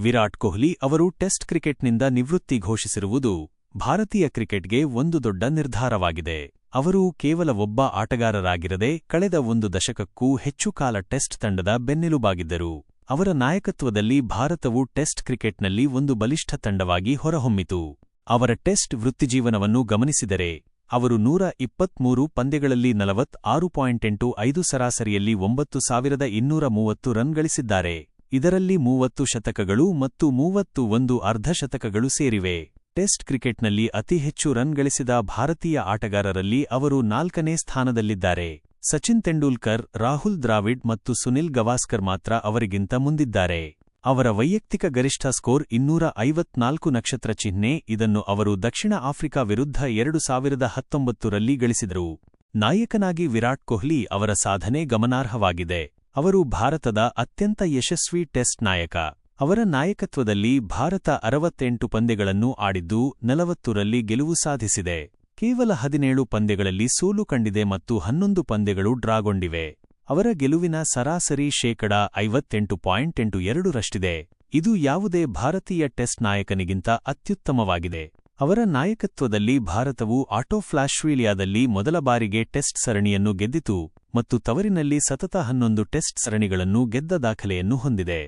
ವಿರಾಟ್ ಕೊಹ್ಲಿ ಅವರು ಟೆಸ್ಟ್ ಕ್ರಿಕೆಟ್ನಿಂದ ನಿವೃತ್ತಿ ಘೋಷಿಸಿರುವುದು ಭಾರತೀಯ ಕ್ರಿಕೆಟ್ಗೆ ಒಂದು ದೊಡ್ಡ ನಿರ್ಧಾರವಾಗಿದೆ. ಅವರು ಕೇವಲ ಒಬ್ಬ ಆಟಗಾರರಾಗಿರದೆ ಕಳೆದ ಒಂದು ದಶಕಕ್ಕೂ ಹೆಚ್ಚು ಕಾಲ ಟೆಸ್ಟ್ ತಂಡದ ಬೆನ್ನೆಲುಬಾಗಿದ್ದರು. ಅವರ ನಾಯಕತ್ವದಲ್ಲಿ ಭಾರತವು ಟೆಸ್ಟ್ ಕ್ರಿಕೆಟ್ನಲ್ಲಿ ಒಂದು ಬಲಿಷ್ಠ ತಂಡವಾಗಿ ಹೊರಹೊಮ್ಮಿತು. ಅವರ ಟೆಸ್ಟ್ ವೃತ್ತಿಜೀವನವನ್ನು ಗಮನಿಸಿದರೆ ಅವರು 123 ಪಂದ್ಯಗಳಲ್ಲಿ 46.85 ಸರಾಸರಿಯಲ್ಲಿ 9230 ರನ್ ಗಳಿಸಿದ್ದಾರೆ. ಇದರಲ್ಲಿ 30 ಶತಕಗಳು ಮತ್ತು 31 ಅರ್ಧಶತಕಗಳು ಸೇರಿವೆ. ಟೆಸ್ಟ್ ಕ್ರಿಕೆಟ್ನಲ್ಲಿ ಅತಿ ಹೆಚ್ಚು ರನ್ ಗಳಿಸಿದ ಭಾರತೀಯ ಆಟಗಾರರಲ್ಲಿ ಅವರು 4ನೇ ಸ್ಥಾನದಲ್ಲಿದ್ದಾರೆ. ಸಚಿನ್ ತೆಂಡೂಲ್ಕರ್, ರಾಹುಲ್ ದ್ರಾವಿಡ್ ಮತ್ತು ಸುನಿಲ್ ಗವಾಸ್ಕರ್ ಮಾತ್ರ ಅವರಿಗಿಂತ ಮುಂದಿದ್ದಾರೆ. ಅವರ ವೈಯಕ್ತಿಕ ಗರಿಷ್ಠ ಸ್ಕೋರ್ 254 ನಕ್ಷತ್ರ ಚಿಹ್ನೆ. ಇದನ್ನು ಅವರು ದಕ್ಷಿಣ ಆಫ್ರಿಕಾ ವಿರುದ್ಧ 2019 ರಲ್ಲಿ ಗಳಿಸಿದರು. ನಾಯಕನಾಗಿ ವಿರಾಟ್ ಕೊಹ್ಲಿ ಅವರ ಸಾಧನೆ ಗಮನಾರ್ಹವಾಗಿದೆ. ಅವರು ಭಾರತದ ಅತ್ಯಂತ ಯಶಸ್ವಿ ಟೆಸ್ಟ್ ನಾಯಕ. ಅವರ ನಾಯಕತ್ವದಲ್ಲಿ ಭಾರತ 68 ಪಂದ್ಯಗಳನ್ನು ಆಡಿದ್ದು 40 ರಲ್ಲಿ ಗೆಲುವು ಸಾಧಿಸಿದೆ. ಕೇವಲ 17 ಪಂದ್ಯಗಳಲ್ಲಿ ಸೋಲು ಕಂಡಿದೆ ಮತ್ತು 11 ಪಂದ್ಯಗಳು ಡ್ರಾಗೊಂಡಿವೆ. ಅವರ ಗೆಲುವಿನ ಸರಾಸರಿ 58.82 ರಷ್ಟಿದೆ. ಇದು ಯಾವುದೇ ಭಾರತೀಯ ಟೆಸ್ಟ್ ನಾಯಕನಿಗಿಂತ ಅತ್ಯುತ್ತಮವಾಗಿದೆ. ಅವರ ನಾಯಕತ್ವದಲ್ಲಿ ಭಾರತವು ಆಸ್ಟ್ರೇಲಿಯಾದಲ್ಲಿ ಮೊದಲ ಬಾರಿಗೆ ಟೆಸ್ಟ್ ಸರಣಿಯನ್ನು ಗೆದ್ದಿತು ಮತ್ತು ತವರಿನಲ್ಲಿ ಸತತ 11 ಟೆಸ್ಟ್ ಸರಣಿಗಳನ್ನು ಗೆದ್ದ ದಾಖಲೆಯನ್ನು ಹೊಂದಿದೆ.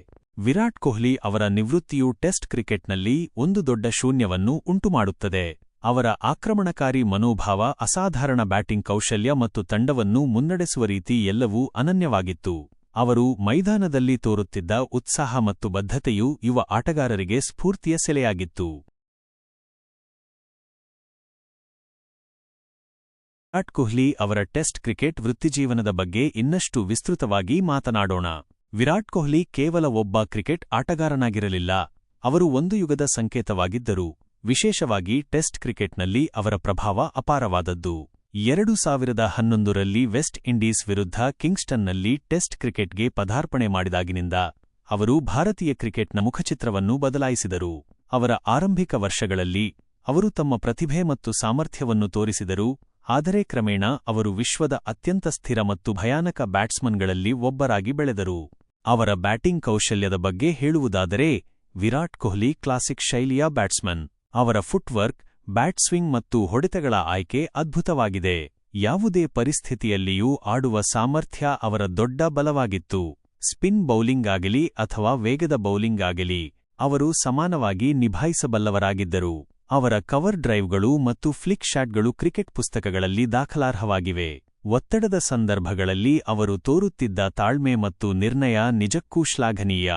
ವಿರಾಟ್ ಕೊಹ್ಲಿ ಅವರ ನಿವೃತ್ತಿಯು ಟೆಸ್ಟ್ ಕ್ರಿಕೆಟ್ನಲ್ಲಿ ಒಂದು ದೊಡ್ಡ ಶೂನ್ಯವನ್ನು ಉಂಟುಮಾಡುತ್ತದೆ. ಅವರ ಆಕ್ರಮಣಕಾರಿ ಮನೋಭಾವ, ಅಸಾಧಾರಣ ಬ್ಯಾಟಿಂಗ್ ಕೌಶಲ್ಯ ಮತ್ತು ತಂಡವನ್ನು ಮುನ್ನಡೆಸುವ ರೀತಿ ಎಲ್ಲವೂ ಅನನ್ಯವಾಗಿತ್ತು. ಅವರು ಮೈದಾನದಲ್ಲಿ ತೋರುತ್ತಿದ್ದ ಉತ್ಸಾಹ ಮತ್ತು ಬದ್ಧತೆಯು ಯುವ ಆಟಗಾರರಿಗೆ ಸ್ಫೂರ್ತಿಯ ಸೆಲೆಯಾಗಿತ್ತು. ವಿರಾಟ್ ಕೊಹ್ಲಿ ಅವರ ಟೆಸ್ಟ್ ಕ್ರಿಕೆಟ್ ವೃತ್ತಿಜೀವನದ ಬಗ್ಗೆ ಇನ್ನಷ್ಟು ವಿಸ್ತೃತವಾಗಿ ಮಾತನಾಡೋಣ. ವಿರಾಟ್ ಕೊಹ್ಲಿ ಕೇವಲ ಒಬ್ಬ ಕ್ರಿಕೆಟ್ ಆಟಗಾರನಾಗಿರಲಿಲ್ಲ. ಅವರು ಒಂದು ಯುಗದ ಸಂಕೇತವಾಗಿದ್ದರು. ವಿಶೇಷವಾಗಿ ಟೆಸ್ಟ್ ಕ್ರಿಕೆಟ್ನಲ್ಲಿ ಅವರ ಪ್ರಭಾವ ಅಪಾರವಾದದ್ದು. 2011 ರಲ್ಲಿ ವೆಸ್ಟ್ ಇಂಡೀಸ್ ವಿರುದ್ಧ ಕಿಂಗ್ಸ್ಟನ್ನಲ್ಲಿ ಟೆಸ್ಟ್ ಕ್ರಿಕೆಟ್ಗೆ ಪದಾರ್ಪಣೆ ಮಾಡಿದಾಗಿನಿಂದ ಅವರು ಭಾರತೀಯ ಕ್ರಿಕೆಟ್ನ ಮುಖಚಿತ್ರವನ್ನು ಬದಲಾಯಿಸಿದರು. ಅವರ ಆರಂಭಿಕ ವರ್ಷಗಳಲ್ಲಿ ಅವರು ತಮ್ಮ ಪ್ರತಿಭೆ ಮತ್ತು ಸಾಮರ್ಥ್ಯವನ್ನು ತೋರಿಸಿದರು, ಆದರೆ ಕ್ರಮೇಣ ಅವರು ವಿಶ್ವದ ಅತ್ಯಂತ ಸ್ಥಿರ ಮತ್ತು ಭಯಾನಕ ಬ್ಯಾಟ್ಸ್ಮನ್ಗಳಲ್ಲಿ ಒಬ್ಬರಾಗಿ ಬೆಳೆದರು. ಅವರ ಬ್ಯಾಟಿಂಗ್ ಕೌಶಲ್ಯದ ಬಗ್ಗೆ ಹೇಳುವುದಾದರೆ, ವಿರಾಟ್ ಕೊಹ್ಲಿ ಕ್ಲಾಸಿಕ್ ಶೈಲಿಯ ಬ್ಯಾಟ್ಸ್ಮನ್. ಅವರ ಫುಟ್ವರ್ಕ್, ಬ್ಯಾಟ್ ಸ್ವಿಂಗ್ ಮತ್ತು ಹೊಡೆತಗಳ ಆಯ್ಕೆ ಅದ್ಭುತವಾಗಿದೆ. ಯಾವುದೇ ಪರಿಸ್ಥಿತಿಯಲ್ಲಿಯೂ ಆಡುವ ಸಾಮರ್ಥ್ಯ ಅವರ ದೊಡ್ಡ ಬಲವಾಗಿತ್ತು. ಸ್ಪಿನ್ ಬೌಲಿಂಗ್ ಆಗಲಿ ಅಥವಾ ವೇಗದ ಬೌಲಿಂಗ್ ಆಗಲಿ, ಅವರು ಸಮಾನವಾಗಿ ನಿಭಾಯಿಸಬಲ್ಲವರಾಗಿದ್ದರು. ಅವರ ಕವರ್ ಡ್ರೈವ್ಗಳು ಮತ್ತು ಫ್ಲಿಕ್ ಶಾಟ್ಗಳು ಕ್ರಿಕೆಟ್ ಪುಸ್ತಕಗಳಲ್ಲಿ ದಾಖಲಾರ್ಹವಾಗಿವೆ. ಒತ್ತಡದ ಸಂದರ್ಭಗಳಲ್ಲಿ ಅವರು ತೋರುತ್ತಿದ್ದ ತಾಳ್ಮೆ ಮತ್ತು ನಿರ್ಣಯ ನಿಜಕ್ಕೂ ಶ್ಲಾಘನೀಯ.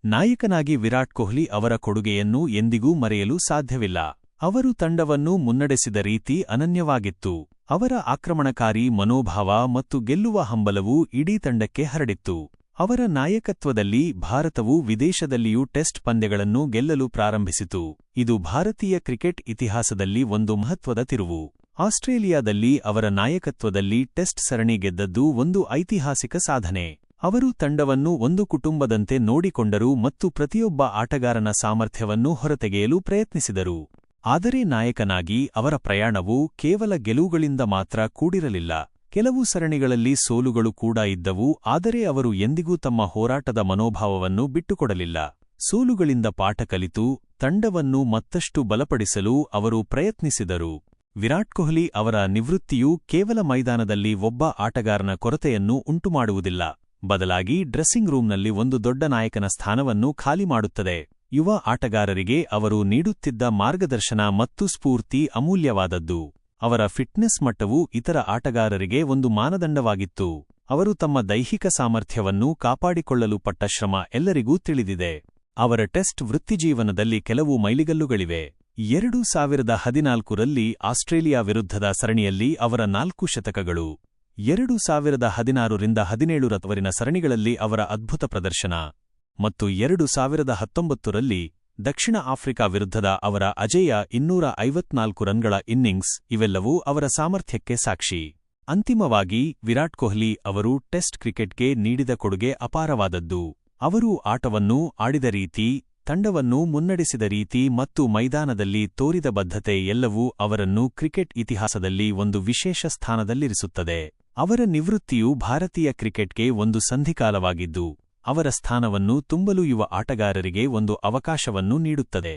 ನಾಯಕನಾಗಿ ವಿರಾಟ್ ಕೊಹ್ಲಿ ಅವರ ಕೊಡುಗೆಯನ್ನು ಎಂದಿಗೂ ಮರೆಯಲು ಸಾಧ್ಯವಿಲ್ಲ. ಅವರು ತಂಡವನ್ನು ಮುನ್ನಡೆಸಿದ ರೀತಿ ಅನನ್ಯವಾಗಿತ್ತು. ಅವರ ಆಕ್ರಮಣಕಾರಿ ಮನೋಭಾವ ಮತ್ತು ಗೆಲ್ಲುವ ಹಂಬಲವು ಇಡೀ ತಂಡಕ್ಕೆ ಹರಡಿತ್ತು. ಅವರ ನಾಯಕತ್ವದಲ್ಲಿ ಭಾರತವು ವಿದೇಶದಲ್ಲಿಯೂ ಟೆಸ್ಟ್ ಪಂದ್ಯಗಳನ್ನು ಗೆಲ್ಲಲು ಪ್ರಾರಂಭಿಸಿತು. ಇದು ಭಾರತೀಯ ಕ್ರಿಕೆಟ್ ಇತಿಹಾಸದಲ್ಲಿ ಒಂದು ಮಹತ್ವದ ತಿರುವು. ಆಸ್ಟ್ರೇಲಿಯಾದಲ್ಲಿ ಅವರ ನಾಯಕತ್ವದಲ್ಲಿ ಟೆಸ್ಟ್ ಸರಣಿ ಗೆದ್ದದ್ದು ಒಂದು ಐತಿಹಾಸಿಕ ಸಾಧನೆ. ಅವರು ತಂಡವನ್ನು ಒಂದು ಕುಟುಂಬದಂತೆ ನೋಡಿಕೊಂಡರು ಮತ್ತು ಪ್ರತಿಯೊಬ್ಬ ಆಟಗಾರನ ಸಾಮರ್ಥ್ಯವನ್ನು ಹೊರತೆಗೆಯಲು ಪ್ರಯತ್ನಿಸಿದರು. ಆದರೆ ನಾಯಕನಾಗಿ ಅವರ ಪ್ರಯಾಣವು ಕೇವಲ ಗೆಲುವುಗಳಿಂದ ಮಾತ್ರ ಕೂಡಿರಲಿಲ್ಲ. ಕೆಲವು ಸರಣಿಗಳಲ್ಲಿ ಸೋಲುಗಳು ಕೂಡ ಇದ್ದವು, ಆದರೆ ಅವರು ಎಂದಿಗೂ ತಮ್ಮ ಹೋರಾಟದ ಮನೋಭಾವವನ್ನು ಬಿಟ್ಟುಕೊಡಲಿಲ್ಲ. ಸೋಲುಗಳಿಂದ ಪಾಠ ಕಲಿತು ತಂಡವನ್ನು ಮತ್ತಷ್ಟು ಬಲಪಡಿಸಲು ಅವರು ಪ್ರಯತ್ನಿಸಿದರು. ವಿರಾಟ್ ಕೊಹ್ಲಿ ಅವರ ನಿವೃತ್ತಿಯು ಕೇವಲ ಮೈದಾನದಲ್ಲಿ ಒಬ್ಬ ಆಟಗಾರನ ಕೊರತೆಯನ್ನು ಉಂಟುಮಾಡುವುದಿಲ್ಲ, ಬದಲಾಗಿ ಡ್ರೆಸ್ಸಿಂಗ್ ರೂಮ್ನಲ್ಲಿ ಒಂದು ದೊಡ್ಡ ನಾಯಕನ ಸ್ಥಾನವನ್ನು ಖಾಲಿ ಮಾಡುತ್ತದೆ. ಯುವ ಆಟಗಾರರಿಗೆ ಅವರು ನೀಡುತ್ತಿದ್ದ ಮಾರ್ಗದರ್ಶನ ಮತ್ತು ಸ್ಫೂರ್ತಿ ಅಮೂಲ್ಯವಾದದ್ದು. ಅವರ ಫಿಟ್ನೆಸ್ ಮಟ್ಟವು ಇತರ ಆಟಗಾರರಿಗೆ ಒಂದು ಮಾನದಂಡವಾಗಿತ್ತು. ಅವರು ತಮ್ಮ ದೈಹಿಕ ಸಾಮರ್ಥ್ಯವನ್ನು ಕಾಪಾಡಿಕೊಳ್ಳಲು ಪಟ್ಟ ಶ್ರಮ ಎಲ್ಲರಿಗೂ ತಿಳಿದಿದೆ. ಅವರ ಟೆಸ್ಟ್ ವೃತ್ತಿಜೀವನದಲ್ಲಿ ಕೆಲವು ಮೈಲಿಗಲ್ಲುಗಳಿವೆ. 2014 ರಲ್ಲಿ ಆಸ್ಟ್ರೇಲಿಯಾ ವಿರುದ್ಧದ ಸರಣಿಯಲ್ಲಿ ಅವರ 4 ಶತಕಗಳು, 2016 ರಿಂದ 17 ರವರಿನ ಸರಣಿಗಳಲ್ಲಿ ಅವರ ಅದ್ಭುತ ಪ್ರದರ್ಶನ ಮತ್ತು 2019 ರಲ್ಲಿ ದಕ್ಷಿಣ ಆಫ್ರಿಕಾ ವಿರುದ್ಧದ ಅವರ ಅಜೇಯ 254 ರನ್ಗಳ ಇನ್ನಿಂಗ್ಸ್ ಇವೆಲ್ಲವೂ ಅವರ ಸಾಮರ್ಥ್ಯಕ್ಕೆ ಸಾಕ್ಷಿ. ಅಂತಿಮವಾಗಿ ವಿರಾಟ್ ಕೊಹ್ಲಿ ಅವರು ಟೆಸ್ಟ್ ಕ್ರಿಕೆಟ್ಗೆ ನೀಡಿದ ಕೊಡುಗೆ ಅಪಾರವಾದದ್ದು. ಅವರು ಆಟವನ್ನು ಆಡಿದ ರೀತಿ, ತಂಡವನ್ನು ಮುನ್ನಡೆಸಿದ ರೀತಿ ಮತ್ತು ಮೈದಾನದಲ್ಲಿ ತೋರಿದ ಬದ್ಧತೆ ಎಲ್ಲವೂ ಅವರನ್ನು ಕ್ರಿಕೆಟ್ ಇತಿಹಾಸದಲ್ಲಿ ಒಂದು ವಿಶೇಷ ಸ್ಥಾನದಲ್ಲಿರಿಸುತ್ತದೆ. ಅವರ ನಿವೃತ್ತಿಯು ಭಾರತೀಯ ಕ್ರಿಕೆಟ್ಗೆ ಒಂದು ಸಂಧಿಕಾಲವಾಗಿದ್ದು, ಅವರ ಸ್ಥಾನವನ್ನು ತುಂಬಲು ಯುವ ಆಟಗಾರರಿಗೆ ಒಂದು ಅವಕಾಶವನ್ನು ನೀಡುತ್ತದೆ.